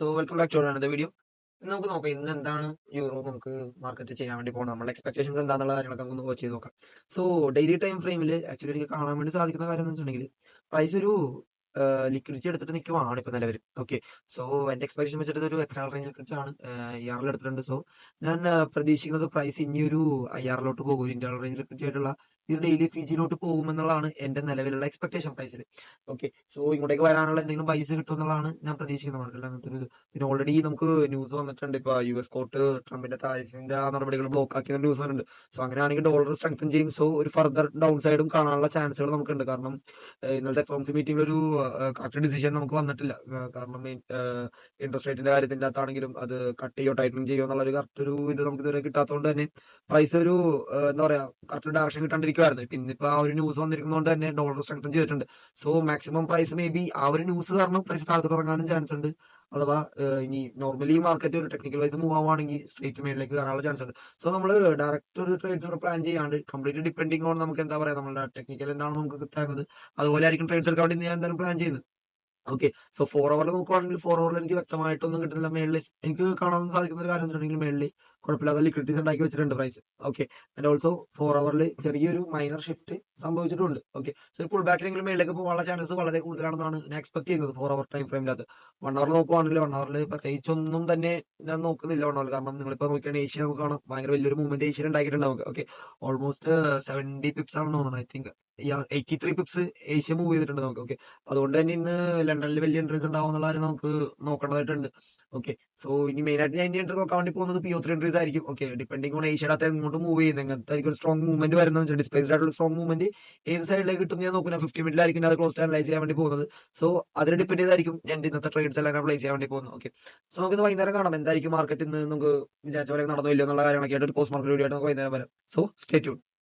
So welcome back to another video. നമുക്ക് നോക്കാം ഇന്ന് എന്താണ് യൂറോ നമുക്ക് മാർക്കറ്റ് ചെയ്യാൻ വേണ്ടി പോകുന്നത്, നമ്മുടെ എക്സ്പെക്ടേഷൻസ് എന്താണെന്നുള്ള കാര്യങ്ങളൊക്കെ നമുക്ക് വാച്ച് ചെയ്ത് നോക്കാം. സോ ഡെയിലി ടൈം ഫ്രെയിമിൽ ആക്ച്വലി എനിക്ക് കാണാൻ വേണ്ടി സാധിക്കുന്ന കാര്യം എന്ന് വെച്ചിട്ടുണ്ടെങ്കിൽ പ്രൈസ് ഒരു ലിക്വിഡിറ്റി എടുത്തിട്ട് നിൽക്കുവാണ് ഇപ്പൊ നിലവിൽ. ഓക്കെ, സോ എന്റെ എക്സ്പെക്ടേഷൻ വെച്ചിട്ട് ഒരു എക്സ്റ്റേണൽ റേഞ്ച് ലിക്വിഡിറ്റി ആണ് IR എടുത്തിട്ടുണ്ട്. സോ ഞാൻ പ്രതീക്ഷിക്കുന്നത് പ്രൈസ് ഇനി ഒരു IR പോകും, ഇന്റേണൽ റേഞ്ച് ലിക്വിഡിറ്റി ആയിട്ടുള്ള ഈ ഡെയിലി ഫീജിലോട്ട് പോകുമെന്നുള്ളതാണ് എന്റെ നിലവിലുള്ള എക്സ്പെക്ടേഷൻ പ്രൈസിൽ. ഓക്കെ, സോ ഇങ്ങോട്ടേക്ക് വരാനുള്ള എന്തെങ്കിലും പൈസ കിട്ടുമെന്നുള്ളതാണ് ഞാൻ പ്രതീക്ഷിക്കുന്നത് മാർക്കറ്റിൽ അങ്ങനത്തെ ഒരു. പിന്നെ ഓൾറെഡി നമുക്ക് ന്യൂസ് വന്നിട്ടുണ്ട്, ഇപ്പൊ US കോർട്ട് ട്രംപിന്റെ താരിഫിന്റെ ആ നടപടികൾ ബ്ലോക്ക് ആക്കിയ ന്യൂസ് വന്നിട്ടുണ്ട്. സോ അങ്ങനെയാണെങ്കിൽ ഡോളർ സ്ട്രെങ്തൻ ചെയ്യും. സോ ഒരു ഫർദർ ഡൗൺ സൈഡും കാണാനുള്ള ചാൻസുകൾ നമുക്കുണ്ട്. കാരണം ഇന്നലത്തെ FOMC മീറ്റിംഗിൽ ഒരു കറക്റ്റ് ഡിസിഷൻ നമുക്ക് വന്നിട്ടില്ല. കാരണം ഇൻട്രസ്റ്റ് റേറ്റിന്റെ കാര്യത്തിന്റെ അകത്താണെങ്കിലും അത് കട്ട് ചെയ്യോ ടൈറ്റനിങ് ചെയ്യോ എന്നുള്ള ഒരു കറക്റ്റ് ഒരു ഇത് നമുക്ക് ഇതുവരെ കിട്ടാത്തതുകൊണ്ട് തന്നെ പ്രൈസ് ഒരു എന്താ പറയാ കറക്റ്റ് ഡയറക്ഷൻ കിട്ടാണ്ടിരിക്കുവായിരുന്നു. ഇന്നിപ്പോ ആ ഒരു ന്യൂസ് വന്നിരിക്കുന്നതുകൊണ്ട് തന്നെ ഡോളർ സ്ട്രെങ്തൻ ചെയ്തിട്ടുണ്ട്. So maximum price may be ആ ഒരു ന്യൂസ് കാരണം പ്രൈസ് താഴത്തോട്ട് ഇറങ്ങാനും ചാൻസ് ഉണ്ട്. അഥവാ ഇനി നോർമലി മാർക്കറ്റ് ഒരു ടെക്നിക്കൽ വൈസ് മൂവ് ആവുകയാണെങ്കിൽ സ്ട്രേറ്റ് മേളിലേക്ക് കയറാനുള്ള ചാൻസ് ഉണ്ട്. സോ നമ്മൾ ഡയറക്റ്റ് ഒരു ട്രേഡ്സ് ഇവിടെ പ്ലാൻ ചെയ്യാണ്ട് കംപ്ലീറ്റ് ഡിപ്പെൻഡിങ് ഓൺ നമുക്ക് എന്താ പറയാ നമ്മുടെ ടെക്നിക്കൽ എന്താണ് നമുക്ക് കിട്ടുന്നത്, അതുപോലെ ആയിരിക്കും ട്രേഡ്സ് എടുക്കാൻ വേണ്ടി ഞാൻ എന്തായാലും പ്ലാൻ ചെയ്യുന്നത്. ഓക്കെ, സോ 4 അവർ നോക്കുവാണെങ്കിൽ 4 അവർ എനിക്ക് വ്യക്തമായിട്ടൊന്നും കിട്ടുന്നില്ല. മേളിൽ എനിക്ക് കാണാൻ സാധിക്കുന്ന ഒരു കാര്യം വെച്ചിട്ടുണ്ടെങ്കിൽ മേളിൽ കുഴപ്പമില്ലാത്ത ലിക്വിഡിറ്റീസ് ഉണ്ടാക്കി വെച്ചിട്ടുണ്ട് പ്രൈസ്. ഓക്കെ, ആൻഡ് ഓൾസോ 4 അവറിൽ ചെറിയൊരു മൈനർ ഷിഫ്റ്റ് സംഭവിച്ചിട്ടുണ്ട്. ഓക്കെ, സോ പുൾ ബാക്കിലെങ്കിലും മേളിലേക്ക് പോകാനുള്ള ചാൻസസ് വളരെ കൂടുതലാണെന്നാണ് ഞാൻ എക്സ്പെക്ട് ചെയ്യുന്നത് 4 അവർ ടൈം ഫ്രെയിമിനകത്ത്. 1 അവർ നോക്കുവാണെങ്കിൽ 1 അവറിൽ പ്രത്യേകിച്ചൊന്നും തന്നെ ഞാൻ നോക്കുന്നില്ല 1 അവർ. കാരണം നിങ്ങളിപ്പോ നോക്കിയാൽ ഏഷ്യ നമുക്ക് കാണാം ഭയങ്കര വലിയൊരു മൂവ്മെന്റ് ഏഷ്യയിൽ ഉണ്ടാക്കിയിട്ടുണ്ട് നമുക്ക്. ഓക്കെ, ഓൾമോസ്റ്റ് 70 പിപ്സ് ആണെന്ന് തോന്നുന്നത്. I think 83 pips Asia move ചെയ്തിട്ടുണ്ട് നമുക്ക്. ഓക്കെ, അതുകൊണ്ട് തന്നെ ഇന്ന് ലണ്ടനിൽ വലിയ എൻട്രീസ് ഉണ്ടാവും എന്നുള്ള കാര്യം നമുക്ക് നോക്കേണ്ടതായിട്ടുണ്ട്. ഓക്കെ, സോ ഇനി മെയിൻ ആയിട്ട് ഞാൻ ഇന്ത്യ എൻട്രി നോക്കാൻ വേണ്ടി പോകുന്നത് PO3 എൻട്രീസ് ആയിരിക്കും. ഓക്കെ, ഡിപ്പെൻഡിംഗ് ഓൺ ഏഷ്യയുടെ അകത്ത് എങ്ങോട്ട് മൂവ് ചെയ്യുന്നത്, എങ്ങനത്തെ ആയിരിക്കും സ്ട്രോങ് മൂവ്മെന്റ് വരുന്നത്, ഡിസ്പ്ലേസ്ഡ് ആയിട്ടുള്ള സ്ട്രോങ് മൂവ്മെന്റ് ഏത് സൈഡിലേക്ക് കിട്ടും ഞാൻ നോക്കുന്നത്. 50 മിനിറ്റിലായിരിക്കും അത് ക്ലോസ് അനലൈസ് ചെയ്യാൻ വേണ്ടി പോകുന്നത്. സോ അതിനെ ഡിപ്പെൻഡ് ചെയ്തായിരിക്കും ഞാൻ ഇന്നത്തെ ട്രേഡ്സ് എല്ലാം അപ്ലൈ ചെയ്യാൻ വേണ്ടി പോകുന്നത്. ഓക്കെ, സോ നമുക്ക് ഇത് വൈകുന്നേരം കാണാം എന്തായിരിക്കും മാർക്കറ്റ് ഇന്ന് നമുക്ക് വിചാരിച്ച പോലെ നടന്നില്ല എന്നുള്ള കാര്യങ്ങളൊക്കെ ആയിട്ട് ഒരു പോസ്റ്റ് മാർക്കറ്റ് വീഡിയോ ആയിട്ട് നമുക്ക് വൈകുന്നേരം വരാം. So stay tune.